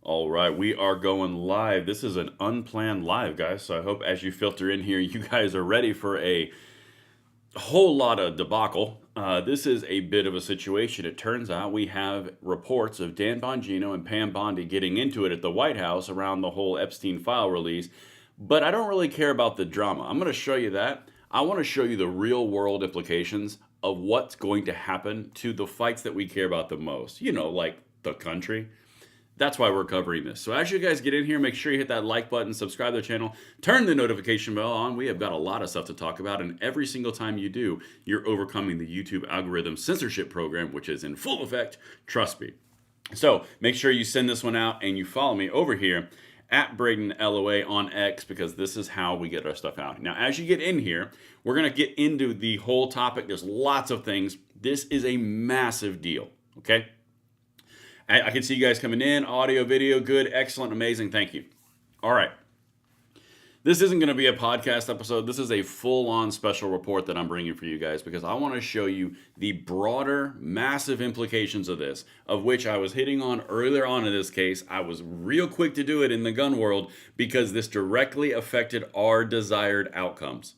All right, we are going live. This is an unplanned live, guys. So I hope as you filter in here, you guys are ready for a whole lot of debacle. This is a bit of a situation. It turns out we have reports of Dan Bongino and Pam Bondi getting into it at the White House around the whole Epstein file release. But I don't really care about the drama. I'm going to show you that. I want to show you the real world implications of what's going to happen to the fights that we care about the most. You know, like the country. That's why we're covering this. So as you guys get in here, make sure you hit that like button, subscribe to the channel, turn the notification bell on. We have got a lot of stuff to talk about, and every single time you do, you're overcoming the YouTube algorithm censorship program, which is in full effect. Trust me. So make sure you send this one out and you follow me over here at Braden LOA on X, because this is how we get our stuff out. Now, as you get in here, we're going to get into the whole topic. There's lots of things. This is a massive deal, okay? I can see you guys coming in. Audio, video, good, excellent, amazing. Thank you. All right. This isn't going to be a podcast episode. This is a full-on special report that I'm bringing for you guys because I want to show you the broader, massive implications of this, of which I was hitting on earlier on in this case. I was real quick to do it in the gun world because this directly affected our desired outcomes.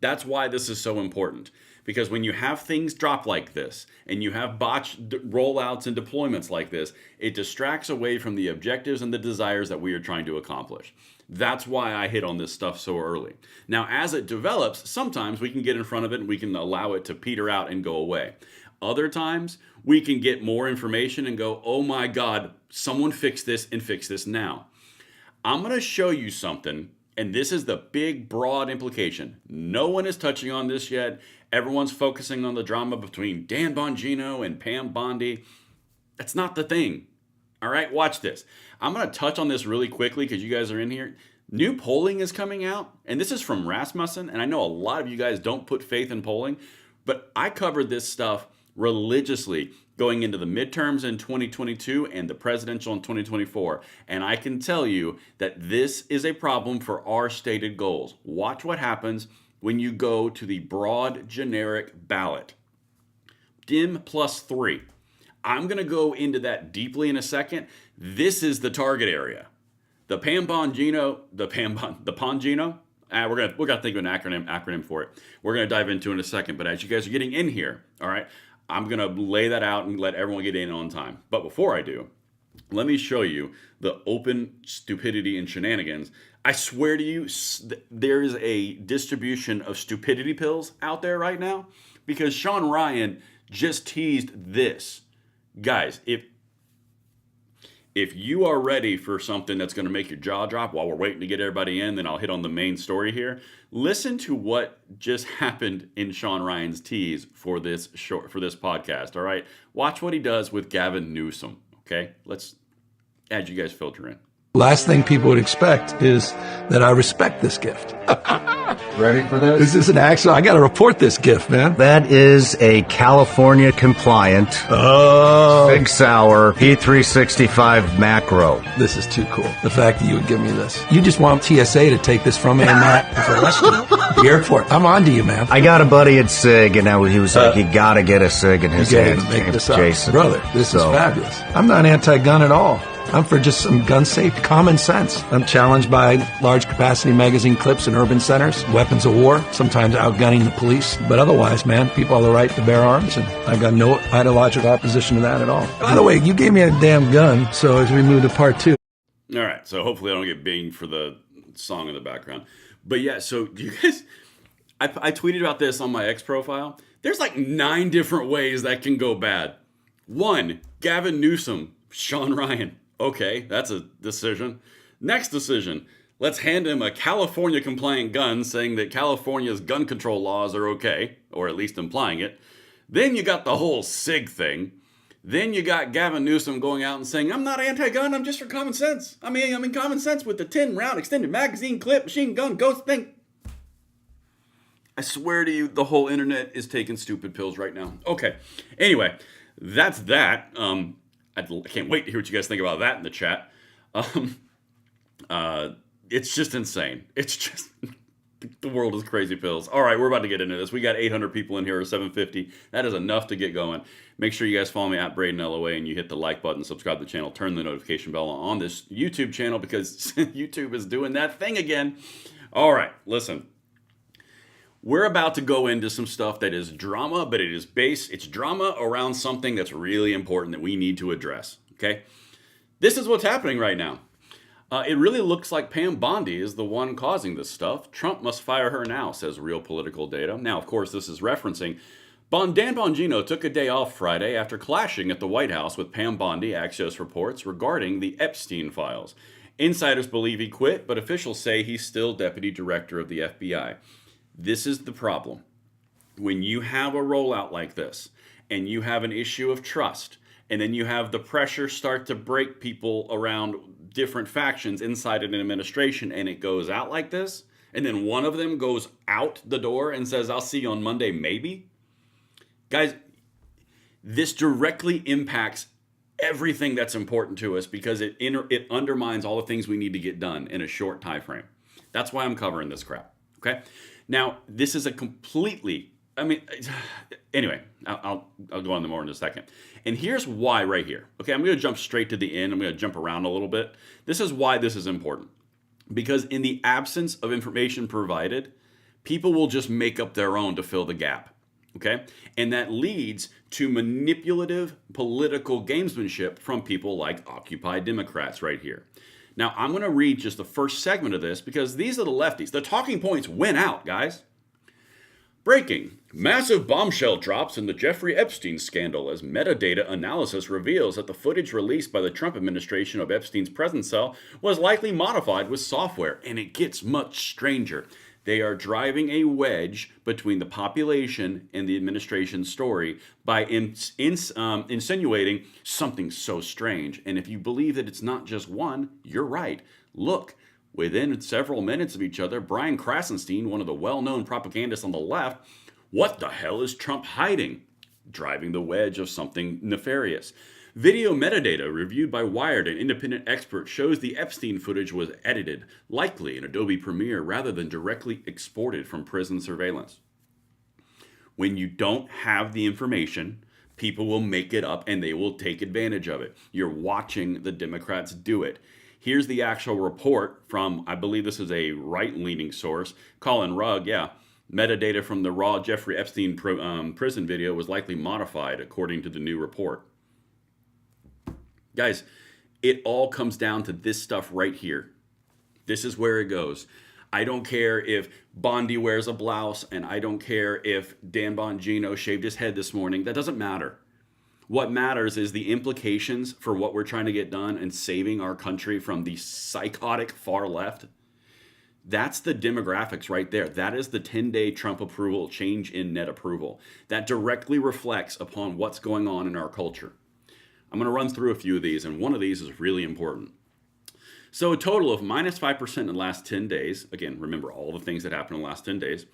That's why this is so important. Because when you have things drop like this, and you have botched rollouts and deployments like this, it distracts away from the objectives and the desires that we are trying to accomplish. That's why I hit on this stuff so early. Now, as it develops, sometimes we can get in front of it and we can allow it to peter out and go away. Other times, we can get more information and go, oh my God, someone fix this and fix this now. I'm going to show you something, and this is the big, broad implication. No one is touching on this yet. Everyone's focusing on the drama between Dan Bongino and Pam Bondi. That's not the thing. All right, watch this. I'm going to touch on this really quickly because you guys are in here. New polling is coming out, and this is from Rasmussen, and I know a lot of you guys don't put faith in polling, but I covered this stuff religiously going into the midterms in 2022 and the presidential in 2024, and I can tell you that this is a problem for our stated goals. Watch what happens when you go to the broad generic ballot. Dim +3. I'm going to go into that deeply in a second. This is the target area. The Bongino, we're gonna think of an acronym for it. We're gonna dive into it in a second. But as you guys are getting in here, all right, I'm gonna lay that out and let everyone get in on time. But before I do, let me show you the open stupidity and shenanigans. I swear to you, there is a distribution of stupidity pills out there right now because Sean Ryan just teased this. Guys, if you are ready for something that's going to make your jaw drop while we're waiting to get everybody in, then I'll hit on the main story here. Listen to what just happened in Sean Ryan's tease for this podcast, all right? Watch what he does with Gavin Newsom, okay? Let's add you guys filter in. Last thing people would expect is that I respect this gift. Ready for this? Is this an accident? I got to report this gift, man. That is a California compliant Big Sour P365 macro. This is too cool. The fact that you would give me this. You just want TSA to take this from me and not the airport. I'm on to you, man. I got a buddy at SIG, and now he was like, you got to get a SIG in his You hand. can't even make this up. Jason. Brother, this is fabulous. I'm not anti-gun at all. I'm for just some gun safety, common sense. I'm challenged by large capacity magazine clips in urban centers, weapons of war, sometimes outgunning the police. But otherwise, man, people have the right to bear arms, and I've got no ideological opposition to that at all. By the way, you gave me a damn gun, so as we move to part 2. All right, so hopefully I don't get binged for the song in the background. But yeah, so do you guys, I tweeted about this on my X profile. There's like 9 different ways that can go bad. 1, Gavin Newsom, Sean Ryan. Okay, that's a decision. Next decision, let's hand him a California compliant gun saying that California's gun control laws are okay, or at least implying it. Then you got the whole SIG thing. Then you got Gavin Newsom going out and saying, I'm not anti-gun, I'm just for common sense. I mean common sense with the 10-round extended magazine clip, machine gun, ghost thing. I swear to you, the whole internet is taking stupid pills right now. Okay, anyway, that's that. I can't wait to hear what you guys think about that in the chat. It's just insane. It's just The world is crazy pills. All right, we're about to get into this. We got 800 people in here, or 750. That is enough to get going. Make sure you guys follow me at Braden LOA and you hit the like button, subscribe to the channel, turn the notification bell on this YouTube channel because YouTube is doing that thing again. All right, listen. We're about to go into some stuff that is drama, but it's drama around something that's really important that we need to address, okay? This is what's happening right now. It really looks like Pam Bondi is the one causing this stuff. Trump must fire her now, says Real Political Data. Now, of course, this is referencing Dan Bongino took a day off Friday after clashing at the White House with Pam Bondi, Axios reports, regarding the Epstein files. Insiders believe he quit, but officials say he's still deputy director of the FBI. This is the problem. When you have a rollout like this, and you have an issue of trust, and then you have the pressure start to break people around different factions inside an administration, and it goes out like this, and then one of them goes out the door and says, I'll see you on Monday, maybe. Guys, this directly impacts everything that's important to us because it undermines all the things we need to get done in a short time frame. That's why I'm covering this crap, okay? Now, this is a completely, anyway, I'll go on more in a second. And here's why right here. Okay, I'm going to jump straight to the end. I'm going to jump around a little bit. This is why this is important. Because in the absence of information provided, people will just make up their own to fill the gap. Okay? And that leads to manipulative political gamesmanship from people like Occupy Democrats right here. Now, I'm going to read just the first segment of this because these are the lefties. The talking points went out, guys. Breaking. Massive bombshell drops in the Jeffrey Epstein scandal as metadata analysis reveals that the footage released by the Trump administration of Epstein's prison cell was likely modified with software. And it gets much stranger. They are driving a wedge between the population and the administration's story by insinuating something so strange. And if you believe that it's not just one, you're right. Look, within several minutes of each other, Brian Crassenstein, one of the well-known propagandists on the left, what the hell is Trump hiding? Driving the wedge of something nefarious. Video metadata reviewed by Wired, an independent expert, shows the Epstein footage was edited, likely in Adobe Premiere, rather than directly exported from prison surveillance. When you don't have the information, people will make it up and they will take advantage of it. You're watching the Democrats do it. Here's the actual report from, I believe this is a right-leaning source, Colin Rugg, yeah. Metadata from the raw Jeffrey Epstein prison video was likely modified, according to the new report. Guys, it all comes down to this stuff right here. This is where it goes. I don't care if Bondi wears a blouse, and I don't care if Dan Bongino shaved his head this morning. That doesn't matter. What matters is the implications for what we're trying to get done and saving our country from the psychotic far left. That's the demographics right there. That is the 10-day Trump approval change in net approval. That directly reflects upon what's going on in our culture. I'm going to run through a few of these, and one of these is really important. So a total of minus 5% in the last 10 days. Again, remember all the things that happened in the last 10 days.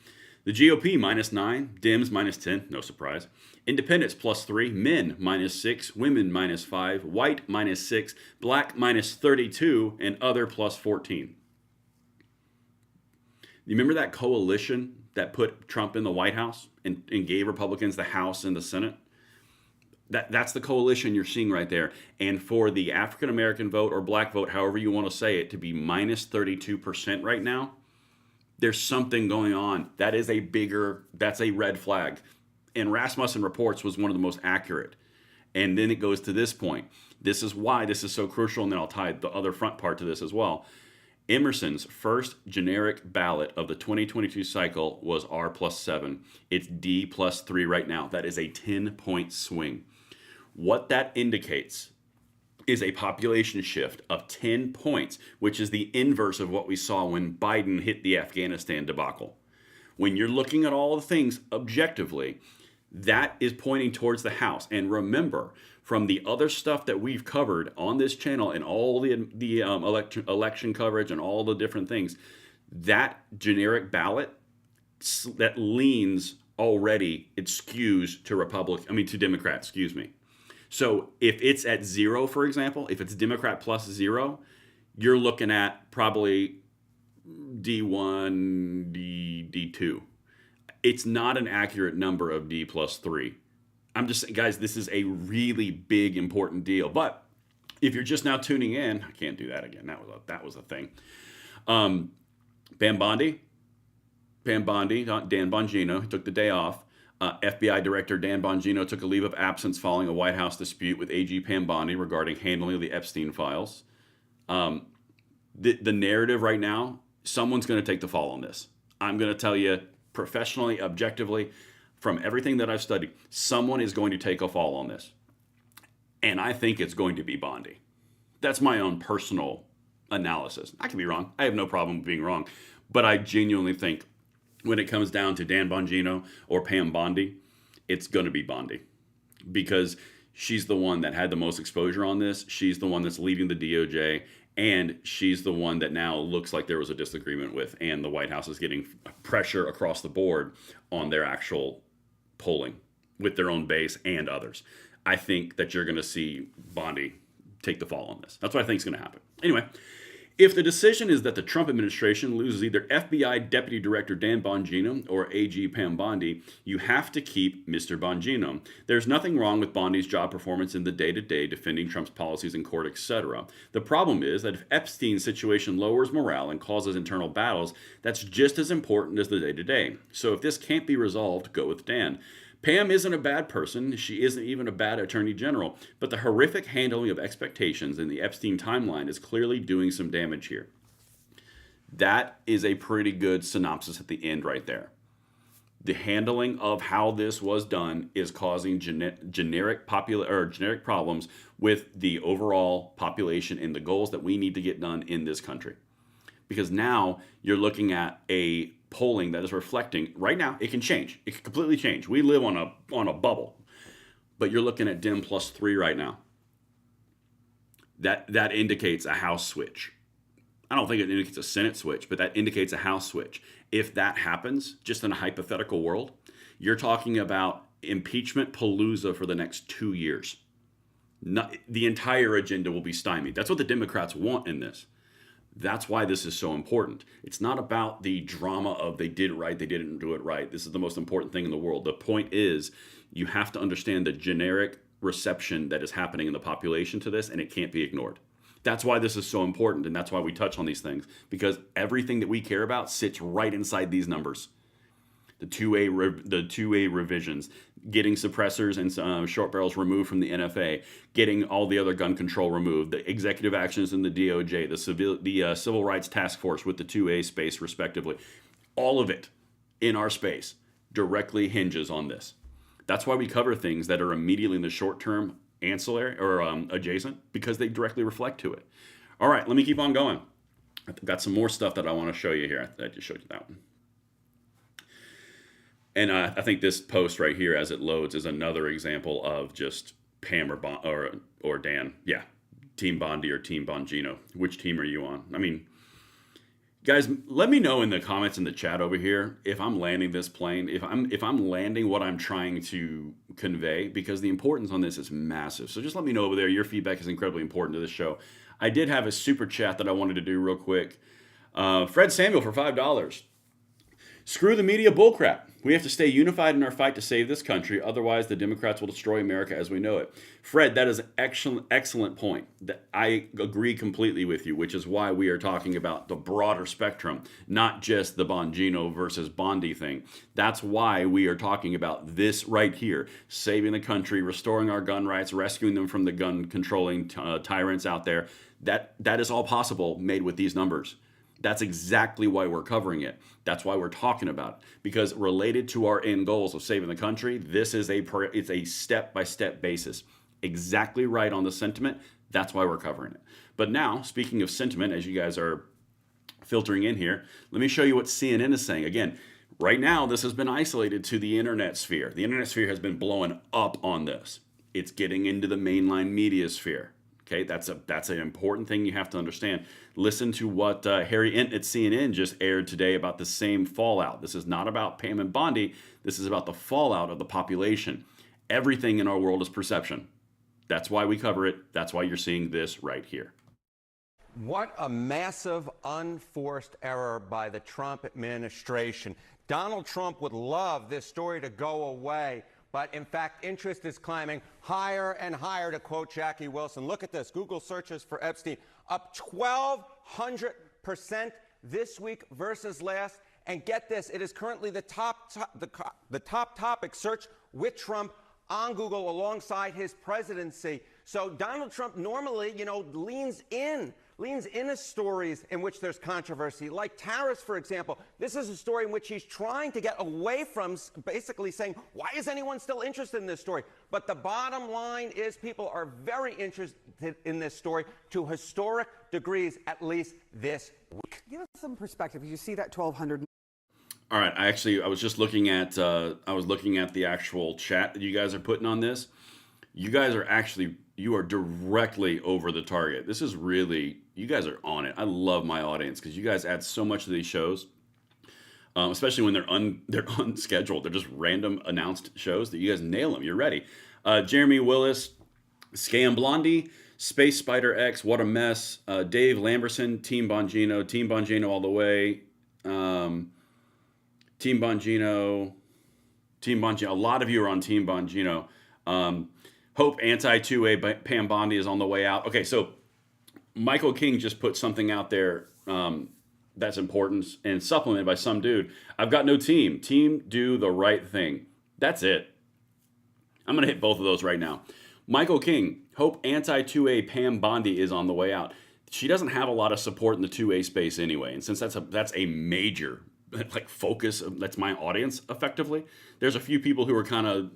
The GOP minus 9, Dems minus 10, no surprise. Independents plus 3, men minus 6, women minus 5, white minus 6, black minus 32, and other plus 14. You remember that coalition that put Trump in the White House and gave Republicans the House and the Senate? That's the coalition you're seeing right there. And for the African American vote or black vote, however you want to say it, to be minus 32% right now, there's something going on. That's a red flag. And Rasmussen Reports was one of the most accurate. And then it goes to this point. This is why this is so crucial, and then I'll tie the other front part to this as well. Emerson's first generic ballot of the 2022 cycle was R plus 7. It's D plus 3 right now. That is a 10-point swing. What that indicates is a population shift of 10 points, which is the inverse of what we saw when Biden hit the Afghanistan debacle. When you're looking at all the things objectively, that is pointing towards the House. And remember, from the other stuff that we've covered on this channel and all the election coverage and all the different things, that generic ballot that leans already, it skews to Democrats, excuse me. So if it's at 0, for example, if it's Democrat plus 0, you're looking at probably D1, D2. It's not an accurate number of D plus 3. I'm just saying, guys, this is a really big, important deal. But if you're just now tuning in, I can't do that again. That was a thing. Bondi, Dan Bongino took the day off. FBI Director Dan Bongino took a leave of absence following a White House dispute with AG Pam Bondi regarding handling of the Epstein files. The narrative right now, someone's going to take the fall on this. I'm going to tell you professionally, objectively, from everything that I've studied, someone is going to take a fall on this. And I think it's going to be Bondi. That's my own personal analysis. I can be wrong. I have no problem being wrong. But I genuinely think when it comes down to Dan Bongino or Pam Bondi, it's going to be Bondi. Because she's the one that had the most exposure on this. She's the one that's leading the DOJ. And she's the one that now looks like there was a disagreement with. And the White House is getting pressure across the board on their actual polling with their own base and others. I think that you're going to see Bondi take the fall on this. That's what I think is going to happen. Anyway, if the decision is that the Trump administration loses either FBI Deputy Director Dan Bongino or AG Pam Bondi, you have to keep Mr. Bongino. There's nothing wrong with Bondi's job performance in the day-to-day, defending Trump's policies in court, etc. The problem is that if Epstein's situation lowers morale and causes internal battles, that's just as important as the day-to-day. So if this can't be resolved, go with Dan. Pam isn't a bad person. She isn't even a bad attorney general. But the horrific handling of expectations in the Epstein timeline is clearly doing some damage here. That is a pretty good synopsis at the end right there. The handling of how this was done is causing generic problems with the overall population and the goals that we need to get done in this country. Because now you're looking at a polling that is reflecting, right now, it can change. It can completely change. We live on a bubble. But you're looking at Dem plus 3 right now. That indicates a House switch. I don't think it indicates a Senate switch, but that indicates a House switch. If that happens, just in a hypothetical world, you're talking about impeachment palooza for the next 2 years. The entire agenda will be stymied. That's what the Democrats want in this. That's why this is so important. It's not about the drama of they did it right, they didn't do it right. This is the most important thing in the world. The point is you have to understand the generic reception that is happening in the population to this, and it can't be ignored. That's why this is so important, and that's why we touch on these things, because everything that we care about sits right inside these numbers. The 2A revisions, getting suppressors and short barrels removed from the NFA, getting all the other gun control removed, the executive actions in the DOJ, the Civil Rights Task Force with the 2A space respectively. All of it in our space directly hinges on this. That's why we cover things that are immediately in the short term ancillary or adjacent, because they directly reflect to it. All right, let me keep on going. I've got some more stuff that I want to show you here. I just showed you that one. And I think this post right here, as it loads, is another example of just Pam or Dan. Yeah, Team Bondi or Team Bongino. Which team are you on? I mean, guys, let me know in the comments in the chat over here if I'm landing this plane, if I'm landing what I'm trying to convey, because the importance on this is massive. So just let me know over there. Your feedback is incredibly important to this show. I did have a super chat that I wanted to do real quick. Fred Samuel for $5. Screw the media bullcrap. We have to stay unified in our fight to save this country. Otherwise, the Democrats will destroy America as we know it. Fred, that is an excellent point. I agree completely with you, which is why we are talking about the broader spectrum, not just the Bongino versus Bondi thing. That's why we are talking about this right here, saving the country, restoring our gun rights, rescuing them from the gun-controlling tyrants out there. That is all possible made with these numbers. That's exactly why we're covering it. That's why we're talking about it. Because related to our end goals of saving the country, this is it's a step-by-step basis. Exactly right on the sentiment. That's why we're covering it. But now, speaking of sentiment, as you guys are filtering in here, let me show you what CNN is saying. Again, right now, this has been isolated to the internet sphere. The internet sphere has been blowing up on this. It's getting into the mainline media sphere. Okay, that's an important thing you have to understand. Listen to what Harry Ent at CNN just aired today about the same fallout. This is not about Pam and Bondi. This is about the fallout of the population. Everything in our world is perception. That's why we cover it. That's why you're seeing this right here. What a massive, unforced error by the Trump administration. Donald Trump would love this story to go away, but in fact, interest is climbing higher and higher, to quote Jackie Wilson. Look at this. Google searches for Epstein up 1,200% this week versus last. And get this, it is currently the top topic search with Trump on Google alongside his presidency. So Donald Trump normally, leans into stories in which there's controversy, like tariffs, for example. This is a story in which he's trying to get away from, basically saying, why is anyone still interested in this story? But the bottom line is people are very interested in this story to historic degrees, at least this week. Give us some perspective. You see that 1,200. All right, I was just looking at the actual chat that you guys are putting on this. You guys are you are directly over the target. This is really, you guys are on it. I love my audience because you guys add so much to these shows, especially when they're unscheduled. They're just random announced shows that you guys nail them. You're ready. Jeremy Willis, Scam Blondie, Space Spider X, What a Mess, Dave Lamberson, Team Bongino all the way. Team Bongino. A lot of you are on Team Bongino. Hope anti-2A Pam Bondi is on the way out. Okay, so Michael King just put something out there that's important and supplemented by some dude. I've got no team. Team do the right thing. That's it. I'm going to hit both of those right now. Michael King, Hope anti-2A Pam Bondi is on the way out. She doesn't have a lot of support in the 2A space anyway, and since that's a major focus, that's my audience effectively. There's a few people who are kind of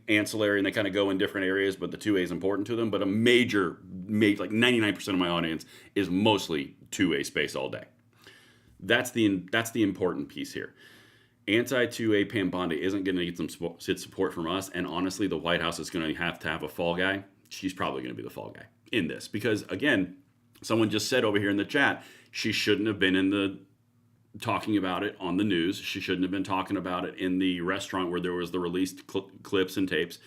ancillary and they kind of go in different areas, but the 2A is important to them. But a major, like 99% of my audience is mostly 2A space all day. That's the important piece here. Anti-2A Pam Bondi isn't going to get some support from us, and honestly, the White House is going to have a fall guy. She's probably going to be the fall guy in this because, again, someone just said over here in the chat she shouldn't have been talking about it on the news. She shouldn't have been talking about it in the restaurant where there was the released clips and tapes.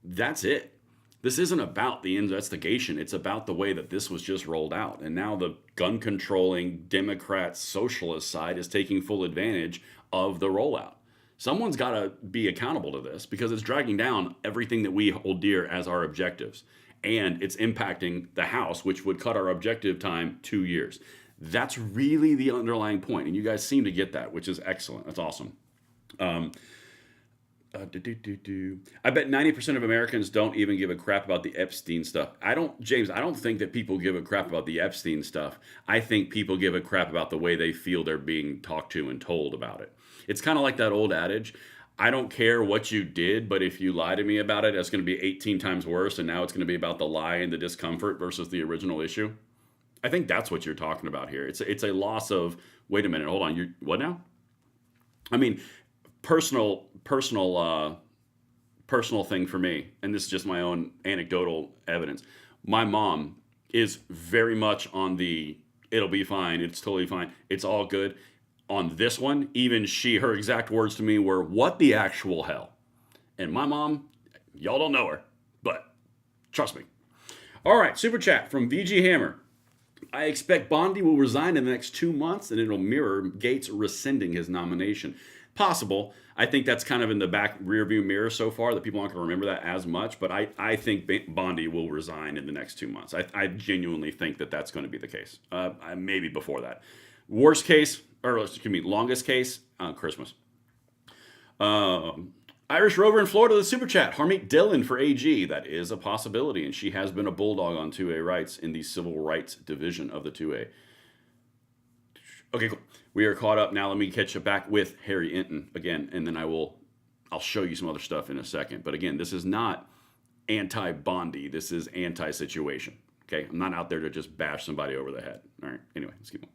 That's it. This isn't about the investigation. It's about the way that this was just rolled out. And now the gun-controlling Democrat socialist side is taking full advantage of the rollout. Someone's got to be accountable to this because it's dragging down everything that we hold dear as our objectives. And it's impacting the House, which would cut our objective time 2 years. That's really the underlying point, and you guys seem to get that, which is excellent. That's awesome. I bet 90% of Americans don't even give a crap about the Epstein stuff. I don't think that people give a crap about the Epstein stuff. I think people give a crap about the way they feel they're being talked to and told about it. It's kind of like that old adage, I don't care what you did, but if you lie to me about it, it's going to be 18 times worse, and now it's going to be about the lie and the discomfort versus the original issue. I think that's what you're talking about here. It's a loss of, wait a minute, hold on, you what now? I mean, personal thing for me, and this is just my own anecdotal evidence. My mom is very much on the, it'll be fine, it's totally fine, it's all good. On this one, even her exact words to me were, what the actual hell? And my mom, y'all don't know her, but trust me. All right, super chat from VG Hammer. I expect Bondi will resign in the next 2 months, and it'll mirror Gates rescinding his nomination. Possible. I think that's kind of in the back rearview mirror so far that people aren't going to remember that as much, but I think Bondi will resign in the next 2 months. I genuinely think that that's going to be the case. Maybe before that. Longest case, Christmas. Irish Rover in Florida, the super chat. Harmeet Dillon for AG. That is a possibility, and she has been a bulldog on 2A rights in the civil rights division of the 2A. Okay, cool. We are caught up now. Let me catch you back with Harry Enton again, and then I'll show you some other stuff in a second. But again, this is not anti-Bondi. This is anti-situation. Okay, I'm not out there to just bash somebody over the head. All right. Anyway, let's keep on.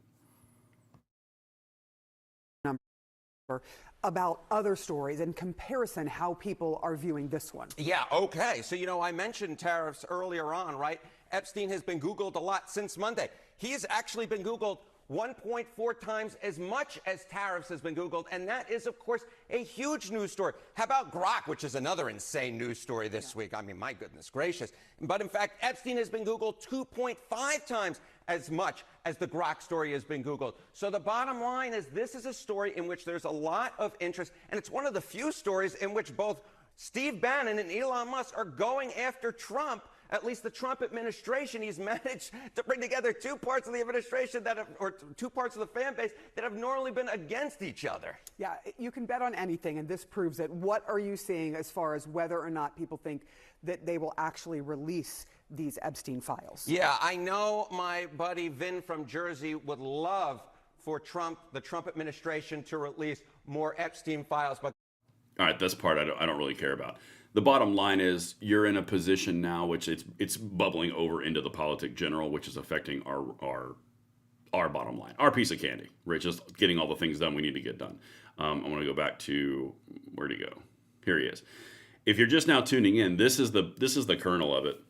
About other stories in comparison, how people are viewing this one. Yeah, okay. So, I mentioned tariffs earlier on, right? Epstein has been Googled a lot since Monday. He has actually been Googled 1.4 times as much as tariffs has been Googled, and that is, of course, a huge news story. How about Grok, which is another insane news story this week? I mean, my goodness gracious. But in fact, Epstein has been Googled 2.5 times as much as the Grok story has been Googled. So the bottom line is this is a story in which there's a lot of interest, and it's one of the few stories in which both Steve Bannon and Elon Musk are going after Trump. At least the Trump administration, he's managed to bring together two parts of the administration or two parts of the fan base that have normally been against each other. Yeah, you can bet on anything, and this proves it. What are you seeing as far as whether or not people think that they will actually release these Epstein files? Yeah, I know my buddy Vin from Jersey would love for the Trump administration to release more Epstein files, but all right, this part I don't really care about. The bottom line is you're in a position now which it's bubbling over into the politic general, which is affecting our bottom line, our piece of candy. We're just getting all the things done we need to get done. I'm going to go back to, where'd he go? Here he is. If you're just now tuning in, this is the kernel of it.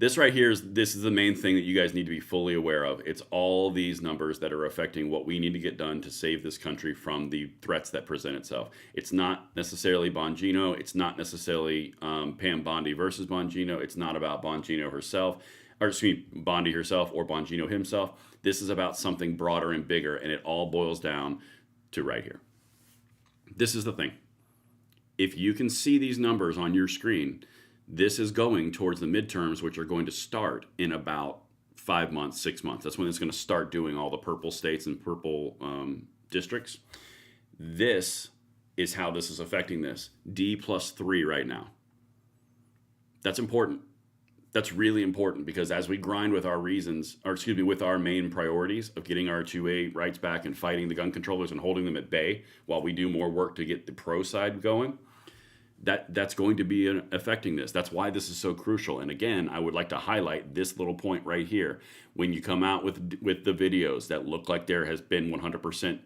This right here this is the main thing that you guys need to be fully aware of. It's all these numbers that are affecting what we need to get done to save this country from the threats that present itself. It's not necessarily Bongino. It's not necessarily Pam Bondi versus Bongino. It's not about Bongino herself, or excuse me, Bondi herself or Bongino himself. This is about something broader and bigger, and it all boils down to right here. This is the thing. If you can see these numbers on your screen, this is going towards the midterms, which are going to start in about 5 months, 6 months. That's when it's going to start doing all the purple states and purple districts. This is how this is affecting this. D+3 right now. That's important. That's really important because as we grind with our with our main priorities of getting our 2A rights back and fighting the gun controllers and holding them at bay while we do more work to get the pro side going, that's going to be affecting this. That's why this is so crucial. And again, I would like to highlight this little point right here. When you come out with the videos that look like there has been 100%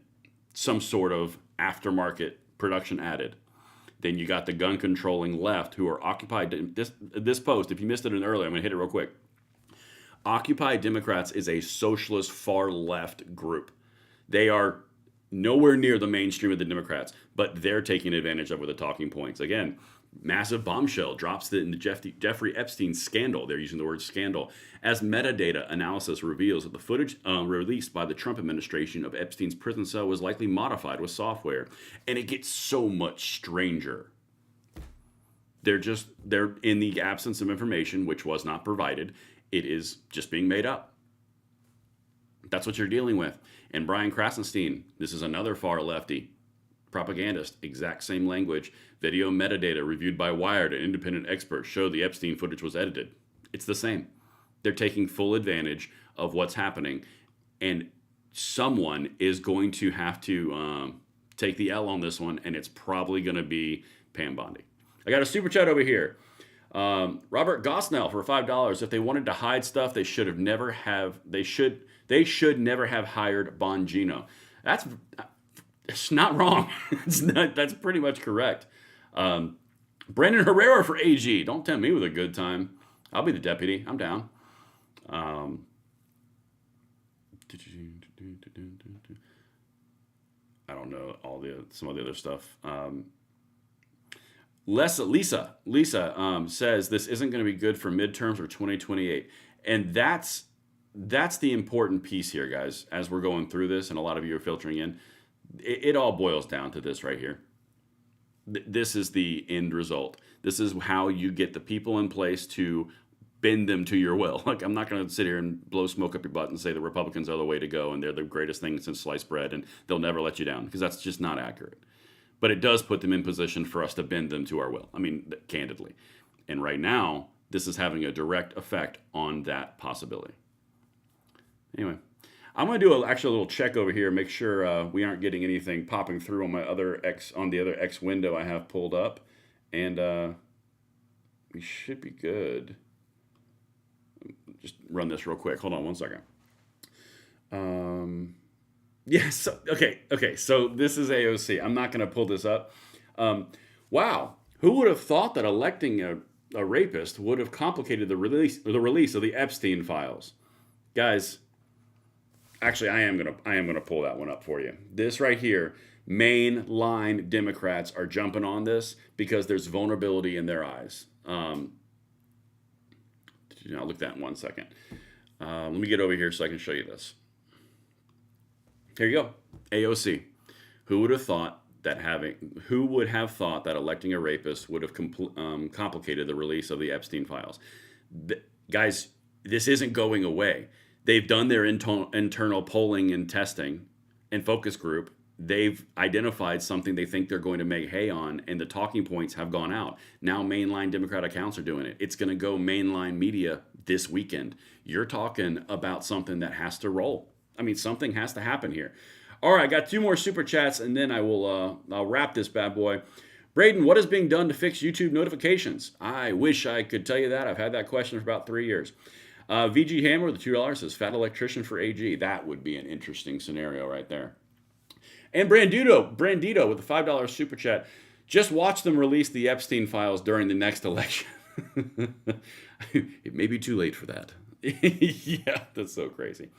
some sort of aftermarket production added, then you got the gun controlling left who are occupied. This post, if you missed it earlier, I'm going to hit it real quick. Occupy Democrats is a socialist far left group. They are nowhere near the mainstream of the Democrats, but they're taking advantage of with the talking points. Again, massive bombshell drops in the Jeffrey Epstein scandal. They're using the word scandal. As metadata analysis reveals that the footage released by the Trump administration of Epstein's prison cell was likely modified with software. And it gets so much stranger. They're in the absence of information, which was not provided. It is just being made up. That's what you're dealing with. And Brian Crassenstein, this is another far lefty propagandist, exact same language. Video metadata reviewed by Wired, an independent expert, showed the Epstein footage was edited. It's the same. They're taking full advantage of what's happening. And someone is going to have to take the L on this one, and it's probably going to be Pam Bondi. I got a super chat over here. Robert Gosnell for $5. If they wanted to hide stuff, they should never have hired Bongino. It's not wrong. That's pretty much correct. Brandon Herrera for AG. Don't tempt me with a good time. I'll be the deputy. I'm down. I don't know some of the other stuff. Lisa says this isn't going to be good for midterms or 2028, and that's the important piece here, guys. As we're going through this, and a lot of you are filtering in, it all boils down to this right here. This is the end result. This is how you get the people in place to bend them to your will. Like, I'm not going to sit here and blow smoke up your butt and say the Republicans are the way to go and they're the greatest thing since sliced bread and they'll never let you down, because that's just not accurate. But it does put them in position for us to bend them to our will. I mean, candidly. And right now, this is having a direct effect on that possibility. Anyway, I'm going to do actually a little check over here, make sure we aren't getting anything popping through on the other X window I have pulled up. And we should be good. Just run this real quick. Hold on one second. Yes. Okay. So this is AOC. I'm not going to pull this up. Wow. Who would have thought that electing a rapist would have complicated the release of the Epstein files? Guys, actually, I am gonna pull that one up for you. This right here, mainline Democrats are jumping on this because there's vulnerability in their eyes. I'll look at that in 1 second. Let me get over here so I can show you this. Here you go. AOC. Who would have thought that electing a rapist would have complicated the release of the Epstein files? Guys, this isn't going away. They've done their internal polling and testing and focus group. They've identified something they think they're going to make hay on, and the talking points have gone out. Now mainline Democrat accounts are doing it. It's going to go mainline media this weekend. You're talking about something that has to roll. I mean, something has to happen here. All right, I got 2 more super chats, and then I'll wrap this bad boy. Braden, what is being done to fix YouTube notifications? I wish I could tell you that. I've had that question for about 3 years. VG Hammer, the $2 says, fat electrician for AG. That would be an interesting scenario right there. And Brandito with the $5 super chat. Just watch them release the Epstein files during the next election. It may be too late for that. Yeah, that's so crazy.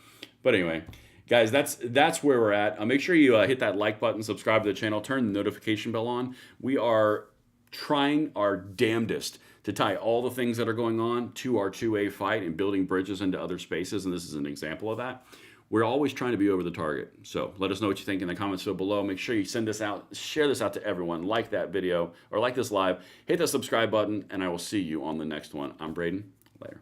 But anyway, guys, that's where we're at. Make sure you hit that like button, subscribe to the channel, turn the notification bell on. We are trying our damnedest to tie all the things that are going on to our 2A fight and building bridges into other spaces, and this is an example of that. We're always trying to be over the target. So let us know what you think in the comments below. Make sure you send this out, share this out to everyone, like that video or like this live, hit the subscribe button, and I will see you on the next one. I'm Braden. Later.